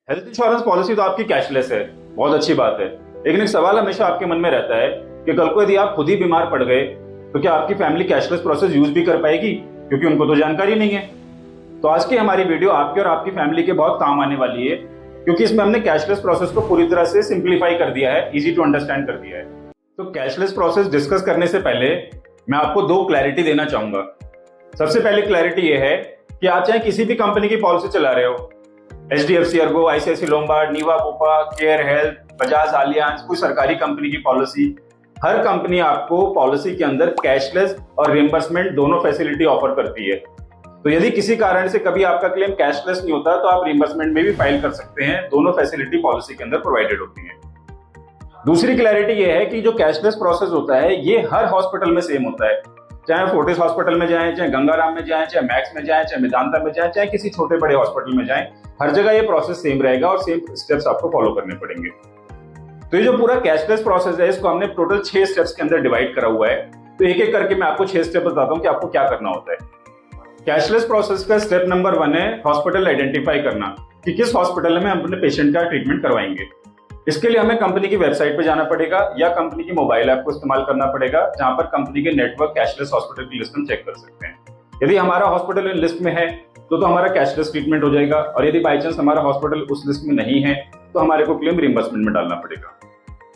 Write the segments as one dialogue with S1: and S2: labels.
S1: Health insurance policy तो आपकी cashless है, बहुत अच्छी बात है। लेकिन एक सवाल हमेशा आपके मन में रहता है कि कल को यदि आप खुद ही बीमार पड़ गए तो क्या आपकी फैमिली कैशलेस प्रोसेस यूज भी कर पाएगी, क्योंकि उनको तो जानकारी नहीं है। तो आज की हमारी वीडियो आपके और आपकी फैमिली के बहुत काम आने वाली है, क्योंकि इसमें हमने कैशलेस प्रोसेस को पूरी तरह से सिंप्लीफाई कर दिया है, इजी टू अंडरस्टैंड कर दिया है। तो कैशलेस प्रोसेस डिस्कस करने से पहले मैं आपको दो क्लैरिटी देना चाहूंगा। सबसे पहले क्लैरिटी ये है कि आप चाहे किसी भी कंपनी की पॉलिसी चला रहे हो, HDFC Ergo, ICICI Lombard, Niva Bupa, care health, Bajaj Allianz, कोई सरकारी कंपनी की पॉलिसी, हर कंपनी आपको पॉलिसी के अंदर कैशलेस और रिएंबर्समेंट दोनों फैसिलिटी ऑफर करती है। तो यदि किसी कारण से कभी आपका क्लेम कैशलेस नहीं होता तो आप रिएंबर्समेंट में भी फाइल कर सकते हैं। दोनों फैसिलिटी पॉलिसी के अंदर प्रोवाइडेड होती है। दूसरी क्लैरिटी ये है कि जो कैशलेस प्रोसेस होता है ये हर हॉस्पिटल में सेम होता है। चाहे फोर्टिस हॉस्पिटल में जाएं, चाहे गंगाराम में जाएं, चाहे मैक्स में जाएं, चाहे मेदांता में जाएं, चाहे किसी छोटे बड़े हॉस्पिटल में जाएं, हर जगह ये प्रोसेस सेम रहेगा और सेम स्टेप्स आपको फॉलो करने पड़ेंगे। तो ये जो पूरा कैशलेस प्रोसेस है इसको हमने टोटल 6 स्टेप्स के अंदर डिवाइड करा हुआ है। तो एक एक करके मैं आपको 6 स्टेप बताता हूं कि आपको क्या करना होता है। कैशलेस प्रोसेस का स्टेप नंबर 1 है हॉस्पिटल आइडेंटिफाई करना, कि किस हॉस्पिटल में हम अपने पेशेंट का ट्रीटमेंट करवाएंगे। इसके लिए हमें कंपनी की वेबसाइट पे जाना पड़ेगा या कंपनी की मोबाइल ऐप को इस्तेमाल करना पड़ेगा, जहां पर कंपनी के नेटवर्क कैशलेस हॉस्पिटल की लिस्ट हम चेक कर सकते हैं। यदि हमारा हॉस्पिटल इन लिस्ट में है तो हमारा कैशलेस ट्रीटमेंट हो जाएगा, और यदि बाई चांस हमारा हॉस्पिटल उस लिस्ट में नहीं है तो हमारे को क्लेम रिएंबर्समेंट में डालना पड़ेगा।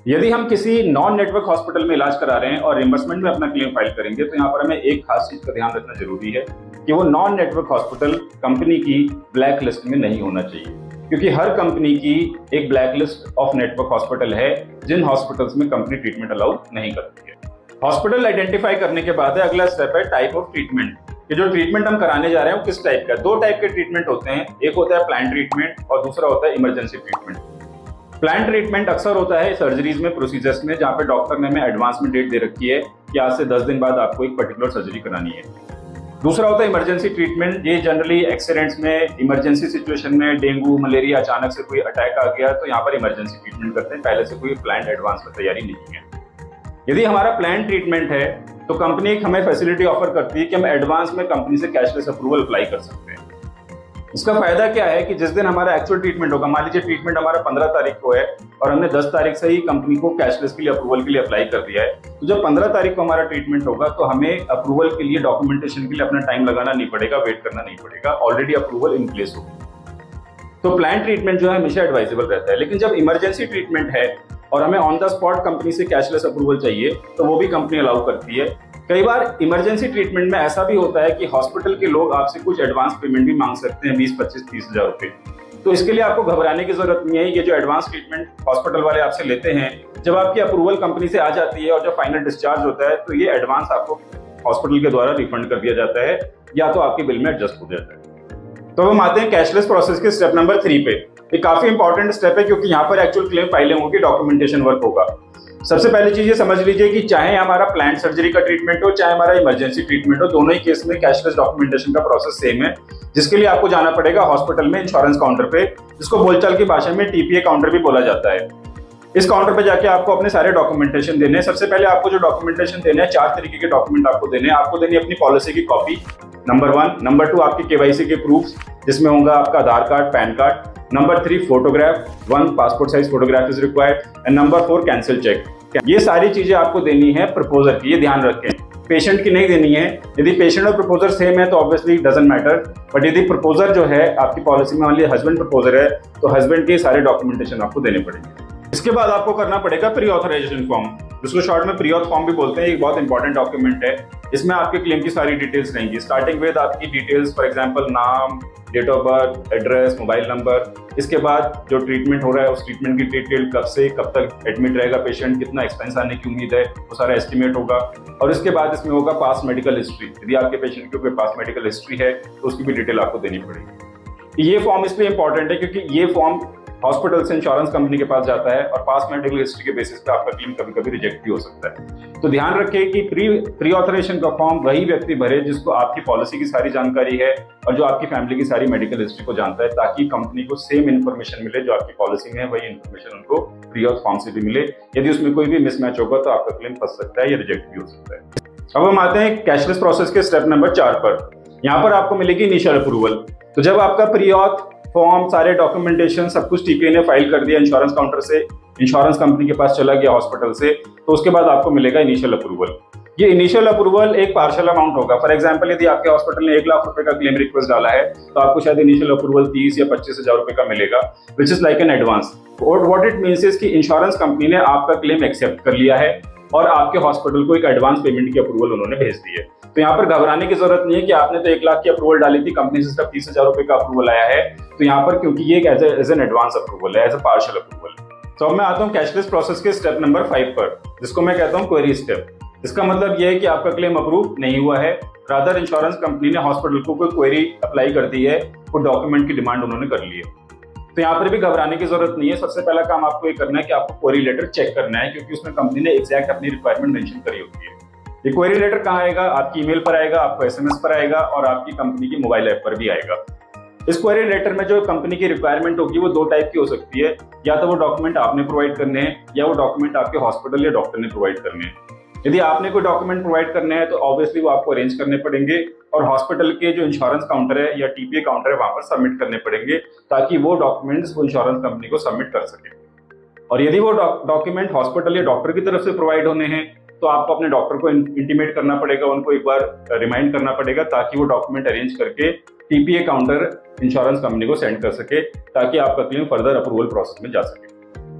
S1: यदि हम किसी नॉन नेटवर्क हॉस्पिटल में इलाज करा रहे हैं और रिएंबर्समेंट में अपना क्लेम फाइल करेंगे तो यहाँ पर हमें एक खास चीज का ध्यान रखना जरूरी है कि वो नॉन नेटवर्क हॉस्पिटल कंपनी की ब्लैक लिस्ट में नहीं होना चाहिए, क्योंकि हर कंपनी की एक black list of network hospital है जिन हॉस्पिटल्स में कंपनी ट्रीटमेंट अलाउ नहीं करती है। हॉस्पिटल आइडेंटिफाई करने के बाद अगला स्टेप है टाइप ऑफ ट्रीटमेंट, कि जो ट्रीटमेंट हम कराने जा रहे हैं किस टाइप का। 2 टाइप के ट्रीटमेंट होते हैं, एक होता है प्लान ट्रीटमेंट और दूसरा होता है इमरजेंसी ट्रीटमेंट। प्लान ट्रीटमेंट अक्सर होता है सर्जरीज में, प्रोसीजर्स में, जहां पे डॉक्टर ने हमें एडवांस में डेट दे रखी है कि आज से 10 दिन बाद आपको एक पर्टिकुलर सर्जरी करानी है। दूसरा होता है इमरजेंसी ट्रीटमेंट। ये जनरली एक्सीडेंट्स में, इमरजेंसी सिचुएशन में, डेंगू, मलेरिया, अचानक से कोई अटैक आ गया तो यहाँ पर इमरजेंसी ट्रीटमेंट करते हैं, पहले से कोई प्लान एडवांस में तैयारी नहीं है। यदि हमारा प्लान ट्रीटमेंट है तो कंपनी एक हमें फैसिलिटी ऑफर करती है कि हम एडवांस में कंपनी से कैशलेस अप्रूवल अप्लाई कर सकते हैं। इसका फायदा क्या है कि जिस दिन हमारा एक्चुअल ट्रीटमेंट होगा, मान लीजिए ट्रीटमेंट हमारा 15 तारीख को है और हमने 10 तारीख से ही कंपनी को कैशलेस के लिए अप्रूवल के लिए अप्लाई कर दिया है, तो जब 15 तारीख को हमारा ट्रीटमेंट होगा तो हमें अप्रूवल के लिए, डॉक्यूमेंटेशन के लिए अपना टाइम लगाना नहीं पड़ेगा, वेट करना नहीं पड़ेगा, ऑलरेडी अप्रूवल इन प्लेस होगी। तो प्लान ट्रीटमेंट जो है हमेशा एडवाइजेबल रहता है। लेकिन जब इमरजेंसी ट्रीटमेंट है और हमें ऑन द स्पॉट कंपनी से कैशलेस अप्रूवल चाहिए तो वो भी कंपनी अलाउ करती है। कई बार इमरजेंसी ट्रीटमेंट में ऐसा भी होता है कि हॉस्पिटल के लोग आपसे कुछ एडवांस पेमेंट भी मांग सकते हैं, 20, 25, 30 हजार रुपए। तो इसके लिए आपको घबराने की जरूरत नहीं है। ये जो एडवांस ट्रीटमेंट हॉस्पिटल वाले आपसे लेते हैं, जब आपकी अप्रूवल कंपनी से आ जाती है और जब फाइनल डिस्चार्ज होता है तो ये एडवांस आपको हॉस्पिटल के द्वारा रिफंड कर दिया जाता है या तो आपके बिल में एडजस्ट हो जाता है। तो हम आते हैं कैशलेस प्रोसेस के स्टेप नंबर 3 पे। ये काफी इंपॉर्टेंट स्टेप है क्योंकि यहाँ पर एक्चुअल क्लेम फाइलिंग होगी, डॉक्यूमेंटेशन वर्क होगा। सबसे पहली चीज ये समझ लीजिए कि चाहे हमारा प्लान सर्जरी का ट्रीटमेंट हो, चाहे हमारा इमरजेंसी ट्रीटमेंट हो, दोनों ही केस में कैशलेस डॉक्यूमेंटेशन का प्रोसेस सेम है, जिसके लिए आपको जाना पड़ेगा हॉस्पिटल में इंश्योरेंस काउंटर पे, जिसको बोलचाल की भाषा में TPA काउंटर भी बोला जाता है। इस काउंटर पे जाके आपको अपने सारे डॉक्यूमेंटेशन देने हैं। सबसे पहले आपको जो डॉक्यूमेंटेशन देने हैं, 4 तरीके के डॉक्यूमेंट आपको देने हैं। आपको देनी अपनी पॉलिसी की कॉपी, नंबर 1। नंबर 2 आपकी KYC के प्रूफ्स, जिसमें होगा आपका Aadhaar card, PAN card. Number 3 photograph, 1 passport size photograph is required and number 4 cancel cheque. ये सारी चीजें आपको देनी है प्रपोजर की, ये ध्यान रखें। पेशेंट की नहीं देनी है। यदि पेशेंट और प्रपोजर सेम है तो ऑब्वियसली डजंट मैटर, बट यदि प्रपोजर जो है आपकी पॉलिसी में, मान लीजिए हस्बैंड प्रपोजर है तो हस्बैंड के सारे डॉक्यूमेंटेशन आपको देने पड़ेंगे। इसके बाद आपको करना पड़ेगा प्री ऑथराइजेशन फॉर्म, जिसको शॉर्ट में प्री ऑथ फॉर्म भी बोलते हैं। एक बहुत इंपॉर्टेंट डॉक्यूमेंट है। इसमें आपके क्लेम की सारी डिटेल्स रहेंगी, स्टार्टिंग विद आपकी डिटेल्स, फॉर एग्जांपल नाम, date of birth, address, mobile number. इसके बाद जो ट्रीटमेंट हो रहा है उस ट्रीटमेंट की डिटेल, कब से कब तक एडमिट रहेगा पेशेंट, कितना एक्सपेंस आने की उम्मीद है, वो सारा एस्टिमेट होगा। और इसके बाद इसमें होगा पास्ट मेडिकल हिस्ट्री। यदि आपके पेशेंट की कोई पास्ट मेडिकल हिस्ट्री है तो उसकी भी डिटेल आपको देनी पड़ेगी। ये फॉर्म इसलिए इंपॉर्टेंट है क्योंकि ये फॉर्म हॉस्पिटल से इंश्योरेंस कंपनी के पास जाता है और पास्ट मेडिकल हिस्ट्री के बेसिस पे आपका क्लेम कभी कभी रिजेक्ट भी हो सकता है। तो ध्यान रखें कि प्री ऑथराइजेशन का फॉर्म वही व्यक्ति भरे जिसको आपकी पॉलिसी की सारी जानकारी है और जो आपकी फैमिली की सारी मेडिकल हिस्ट्री को जानता है, ताकि कंपनी को सेम इन्फॉर्मेशन मिले जो आपकी पॉलिसी में है, वही इन्फॉर्मेशन उनको प्री ऑथ फॉर्म से भी मिले। यदि उसमें कोई भी मिसमैच होगा तो आपका क्लेम फंस सकता है या रिजेक्ट भी हो सकता है। अब हम आते हैं कैशलेस प्रोसेस के स्टेप नंबर 4 पर। यहाँ पर आपको मिलेगी इनिशियल अप्रूवल। तो जब आपका प्री ऑथ फॉर्म, सारे डॉक्यूमेंटेशन, सब कुछ टीपीए ने फाइल कर दिया इंश्योरेंस काउंटर से, इंश्योरेंस कंपनी के पास चला गया हॉस्पिटल से, तो उसके बाद आपको मिलेगा इनिशियल अप्रूवल। ये इनिशियल अप्रूवल एक पार्शियल अमाउंट होगा। फॉर एग्जांपल यदि आपके हॉस्पिटल ने 1 लाख रुपए का क्लेम रिक्वेस्ट डाला है तो आपको शायद इनिशियल अप्रूवल 30 या 25,000 रुपए का मिलेगा, which is like an advance. और व्हाट इट मींस इज कि इंश्योरेंस कंपनी ने आपका क्लेम एक्सेप्ट कर लिया है और आपके हॉस्पिटल को एक एडवांस पेमेंट की अप्रूवल उन्होंने भेज दी है। तो यहाँ पर घबराने की जरूरत नहीं है कि आपने तो 1 लाख की अप्रूवल डाली थी, कंपनी से सिर्फ 30,000 रुपए का अप्रूवल आया है। तो यहाँ पर क्योंकि ये एज एन एडवांस अप्रूवल है, एज अ पार्शियल अप्रूवल। तो अब मैं आता हूँ कैशलेस प्रोसेस के स्टेप नंबर 5 पर, जिसको मैं कहता हूँ क्वेरी स्टेप। इसका मतलब यह है कि आपका क्लेम अप्रूव नहीं हुआ है, रादर इंश्योरेंस कंपनी ने हॉस्पिटल को कोई क्वेरी अप्लाई कर दी है, वो डॉक्यूमेंट की डिमांड उन्होंने कर ली है। तो यहाँ पर भी घबराने की जरूरत नहीं है। सबसे पहला काम आपको ये करना है कि आपको क्वेरी लेटर चेक करना है, क्योंकि उसमें कंपनी ने एग्जैक्ट अपनी रिक्वायरमेंट मेंशन करी होती है। ये क्वेरी लेटर कहाँ आएगा? आपकी ईमेल पर आएगा, आपको एसएमएस पर आएगा और आपकी कंपनी की मोबाइल ऐप पर भी आएगा। इस क्वेरी लेटर में जो कंपनी की रिक्वायरमेंट होगी वो 2 टाइप की हो सकती है, या तो वो डॉक्यूमेंट आपने प्रोवाइड करने हैं या वो डॉक्यूमेंट आपके हॉस्पिटल या डॉक्टर ने प्रोवाइड करने हैं। यदि आपने कोई डॉक्यूमेंट प्रोवाइड करने हैं तो ऑब्वियसली वो आपको अरेंज करने पड़ेंगे और हॉस्पिटल के जो इंश्योरेंस काउंटर है या टीपीए काउंटर है वहां पर सबमिट करने पड़ेंगे, ताकि वो डॉक्यूमेंट्स वो इंश्योरेंस कंपनी को सबमिट कर सके। और यदि वो डॉक्यूमेंट हॉस्पिटल या डॉक्टर की तरफ से प्रोवाइड होने हैं तो आपको अपने डॉक्टर को इंटीमेट करना पड़ेगा, उनको एक बार रिमाइंड करना पड़ेगा, ताकि वो डॉक्यूमेंट अरेंज करके टीपीए काउंटर इंश्योरेंस कंपनी को सेंड कर सके, ताकि आपका क्लेम फर्दर अप्रूवल प्रोसेस में जा सके।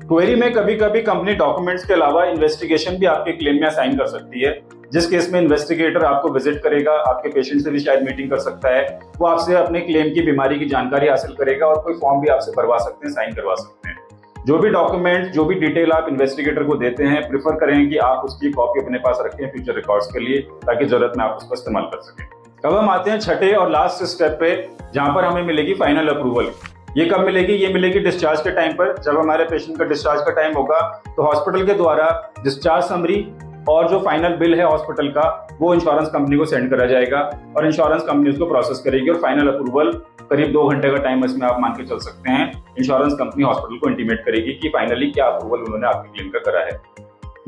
S1: क्वेरी में कभी कभी कंपनी डॉक्यूमेंट्स के अलावा इन्वेस्टिगेशन भी आपके क्लेम में असाइन कर सकती है, जिस केस में इन्वेस्टिगेटर आपको विजिट करेगा, आपके पेशेंट से भी शायद मीटिंग कर सकता है, वो आपसे अपने क्लेम की बीमारी की जानकारी हासिल करेगा और कोई फॉर्म भी आपसे भरवा सकते हैं, साइन करवा सकते हैं। जो भी डॉक्यूमेंट, जो भी डिटेल आप इन्वेस्टिगेटर को देते हैं, प्रेफर करें कि आप उसकी कॉपी अपने पास रखें फ्यूचर रिकॉर्ड्स के लिए, ताकि जरूरत में आप उसको इस्तेमाल कर सकें। अब हम आते हैं छठे और लास्ट स्टेप पे, जहां पर हमें मिलेगी फाइनल अप्रूवल। ये कब मिलेगी? ये मिलेगी डिस्चार्ज के टाइम पर। जब हमारे पेशेंट का डिस्चार्ज का टाइम होगा तो हॉस्पिटल के द्वारा डिस्चार्ज समरी और जो फाइनल बिल है हॉस्पिटल का वो इंश्योरेंस कंपनी को सेंड करा जाएगा और इंश्योरेंस कंपनी उसको प्रोसेस करेगी और फाइनल अप्रूवल करीब 2 घंटे का टाइम इसमें आप मान के चल सकते हैं। इंश्योरेंस कंपनी हॉस्पिटल को इंटीमेट करेगी कि फाइनली क्या अप्रूवल उन्होंने आपके क्लेम का करा है।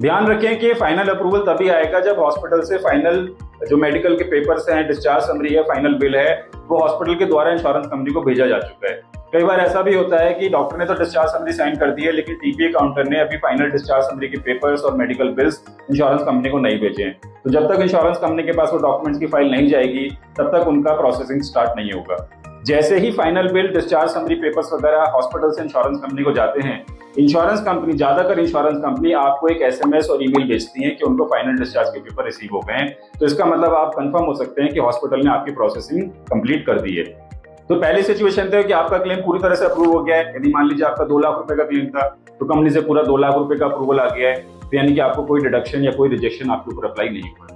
S1: ध्यान रखें कि फाइनल अप्रूवल तभी आएगा जब हॉस्पिटल से फाइनल जो मेडिकल के पेपर्स हैं, डिस्चार्ज समरी है, फाइनल बिल है, वो हॉस्पिटल के द्वारा इंश्योरेंस कंपनी को भेजा जा चुका है। कई बार ऐसा भी होता है कि डॉक्टर ने तो डिस्चार्ज समरी साइन कर दी है, लेकिन टीपीए काउंटर ने अभी फाइनल डिस्चार्ज समरी के पेपर्स और मेडिकल बिल्स इंश्योरेंस कंपनी को नहीं भेजे हैं। तो जब तक इंश्योरेंस कंपनी के पास वो डॉक्यूमेंट्स की फाइल नहीं जाएगी तब तक उनका प्रोसेसिंग स्टार्ट नहीं होगा। जैसे ही final bill, discharge summary, papers वगैरह हॉस्पिटल से इंश्योरेंस कंपनी को जाते हैं, इंश्योरेंस कंपनी, ज्यादातर इंश्योरेंस कंपनी आपको एक एसएमएस और ईमेल भेजती है कि उनको फाइनल डिस्चार्ज के पेपर रिसीव हो गए हैं। तो इसका मतलब आप कंफर्म हो सकते हैं कि हॉस्पिटल ने आपकी प्रोसेसिंग कंप्लीट कर दी है। तो पहली सिचुएशन था कि आपका क्लेम पूरी तरह से अप्रूव हो गया है। यदि मान लीजिए आपका 2 लाख रुपए का क्लेम था तो कंपनी से पूरा 2 लाख रुपए का अप्रूवल आ गया है, तो यानी कि आपको कोई डिडक्शन या कोई रिजेक्शन आपके ऊपर अप्लाई नहीं हुआ।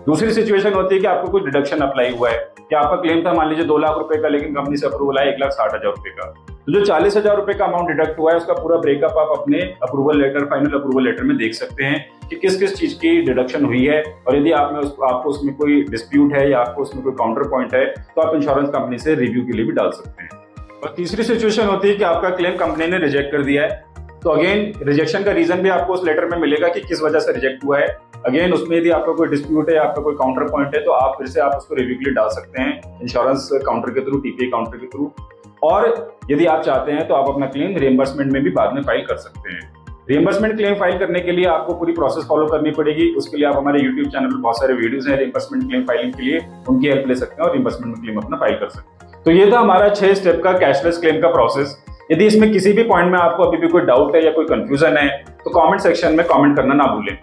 S1: दूसरी सिचुएशन होती है कि आपको कोई डिडक्शन अप्लाई हुआ है, कि आपका क्लेम था मान लीजिए 2 लाख रुपए का, लेकिन कंपनी से अप्रूवल आया 1,60,000 रुपए का। तो जो 40,000 रुपए का अमाउंट डिडक्ट हुआ है उसका पूरा ब्रेकअप आप अपने approval letter, final approval letter में देख सकते हैं कि किस किस चीज की डिडक्शन हुई है, और यदि आपको उसमें कोई डिस्प्यूट है या आपको उसमें कोई काउंटर पॉइंट है तो आप इंश्योरेंस कंपनी से रिव्यू के लिए भी डाल सकते हैं। और तीसरी सिचुएशन होती है कि आपका क्लेम कंपनी ने रिजेक्ट कर दिया है, तो अगेन रिजेक्शन का रीजन भी आपको उस लेटर में मिलेगा कि किस वजह से रिजेक्ट हुआ है। अगेन उसमें यदि आपका कोई डिस्प्यूट है, आपका कोई काउंटर पॉइंट है, तो आप फिर से आप उसको रिव्यू के लिए डाल सकते हैं इंश्योरेंस काउंटर के थ्रू, टीपीए काउंटर के थ्रू। और यदि आप चाहते हैं तो आप अपना क्लेम रिएम्बर्समेंट में भी बाद में फाइल कर सकते हैं। रिएम्बर्समेंट क्लेम फाइल करने के लिए आपको पूरी प्रोसेस फॉलो करनी पड़ेगी। उसके लिए आप हमारे यूट्यूब चैनल पर बहुत सारे वीडियोस हैं रिएम्बर्समेंट क्लेम फाइलिंग के लिए, उनकी हेल्प ले सकते हैं और रिएम्बर्समेंट क्लेम अपना फाइल कर सकते हैं। तो ये था हमारा 6 स्टेप का कैशलेस क्लेम का प्रोसेस। यदि इसमें किसी भी पॉइंट में आपको अभी भी कोई डाउट है या कोई कंफ्यूजन है तो कमेंट सेक्शन में कमेंट करना ना भूलें।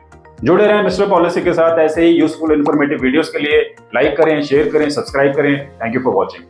S1: जुड़े रहें मिस्टर पॉलिसी के साथ ऐसे ही यूजफुल इन्फॉर्मेटिव वीडियोस के लिए। लाइक करें, शेयर करें, सब्सक्राइब करें। Thank you for watching.